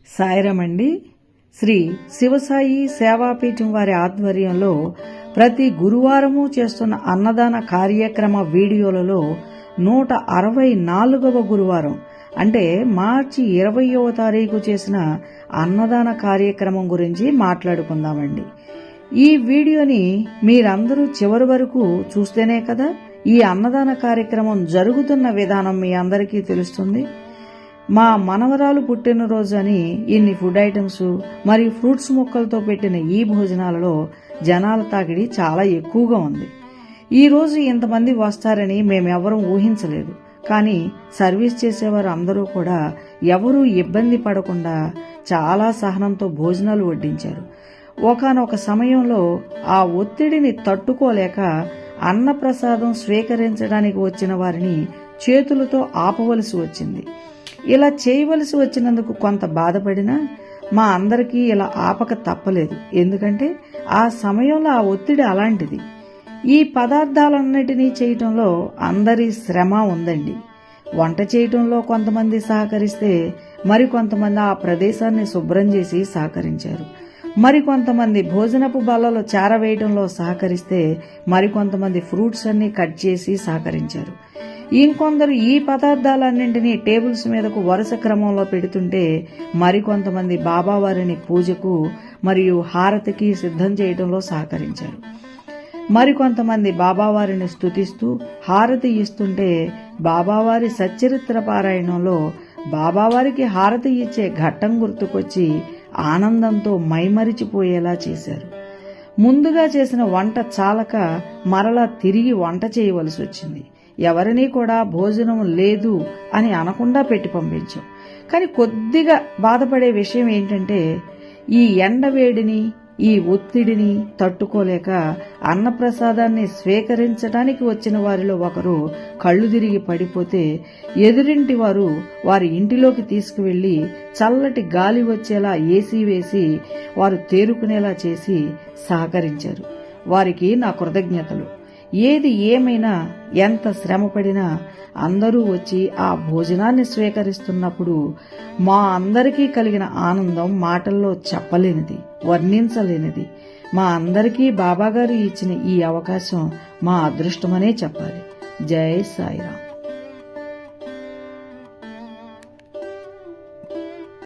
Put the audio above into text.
సాయిరామండి. శ్రీ శివసాయి సేవాపీఠం వారి ఆధ్వర్యంలో ప్రతి గురువారము చేస్తున్న అన్నదాన కార్యక్రమ వీడియోలలో 164వ గురువారం అంటే మార్చి 20వ తారీఖు చేసిన అన్నదాన కార్యక్రమం గురించి మాట్లాడుకుందామండి. ఈ వీడియోని మీరందరూ చివరి వరకు చూస్తేనే కదా ఈ అన్నదాన కార్యక్రమం జరుగుతున్న విధానం మీ అందరికీ తెలుస్తుంది. మా మనవరాలు పుట్టినరోజు అని ఇన్ని ఫుడ్ ఐటమ్స్ మరియు ఫ్రూట్స్ మొక్కలతో పెట్టిన ఈ భోజనాలలో జనాల తాకిడి చాలా ఎక్కువగా ఉంది. ఈ రోజు ఇంతమంది వస్తారని మేమెవరూ ఊహించలేదు. కానీ సర్వీస్ చేసేవారు అందరూ కూడా ఎవరూ ఇబ్బంది పడకుండా చాలా సహనంతో భోజనాలు వడ్డించారు. ఒకానొక సమయంలో ఆ ఒత్తిడిని తట్టుకోలేక అన్నప్రసాదం స్వీకరించడానికి వచ్చిన వారిని చేతులతో ఆపవలసి వచ్చింది. ఇలా చేయవలసి వచ్చినందుకు కొంత బాధపడినా మా అందరికీ ఇలా ఆపక తప్పలేదు. ఎందుకంటే ఆ సమయంలో ఆ ఒత్తిడి అలాంటిది. ఈ పదార్థాలన్నిటినీ చేయటంలో అందరి శ్రమ ఉందండి. వంట చేయటంలో కొంతమంది సహకరిస్తే మరికొంతమంది ఆ ప్రదేశాన్ని శుభ్రం చేసి సహకరించారు. మరికొంతమంది భోజనపు బల్లలో చేరవేయడంలో సహకరిస్తే మరికొంతమంది ఫ్రూట్స్ అన్ని కట్ చేసి సహకరించారు. ఇంకొందరు ఈ పదార్థాలన్నింటినీ టేబుల్స్ మీదకు వరుస క్రమంలో పెడుతుంటే మరికొంతమంది బాబావారిని పూజకు మరియు హారతికి సిద్ధం చేయడంలో సహకరించారు. మరికొంతమంది బాబావారిని స్తుతిస్తూ హారతి ఇస్తుంటే బాబావారి సచ్చరిత్ర పారాయణంలో బాబావారికి హారతి ఇచ్చే ఘట్టం గుర్తుకొచ్చి ఆనందంతో మైమరిచిపోయేలా చేశారు. ముందుగా చేసిన వంట చాలక మరలా తిరిగి వంట చేయవలసి వచ్చింది. ఎవరినీ కూడా భోజనం లేదు అని అనకుండా పెట్టి పంపించాం. కానీ కొద్దిగా బాధపడే విషయం ఏంటంటే ఈ ఎండవేడిని ఈ ఒత్తిడిని తట్టుకోలేక అన్నప్రసాదాన్ని స్వీకరించడానికి వచ్చిన వారిలో ఒకరు కళ్ళు తిరిగి పడిపోతే ఎదురింటి వారు వారి ఇంటిలోకి తీసుకువెళ్లి చల్లటి గాలి వచ్చేలా ఏసీ వేసి వారు తేరుకునేలా చేసి సహకరించారు. వారికి నా కృతజ్ఞతలు. ఏది ఏమైనా ఎంత శ్రమపడినా అందరూ వచ్చి ఆ భోజనాన్ని స్వీకరిస్తున్నప్పుడు మా అందరికీ కలిగిన ఆనందం మాటల్లో చెప్పలేనిది, వర్ణించలేనిది. మా అందరికీ బాబాగారు ఇచ్చిన ఈ అవకాశం మా అదృష్టమనే చెప్పాలి. జై సాయిరాం.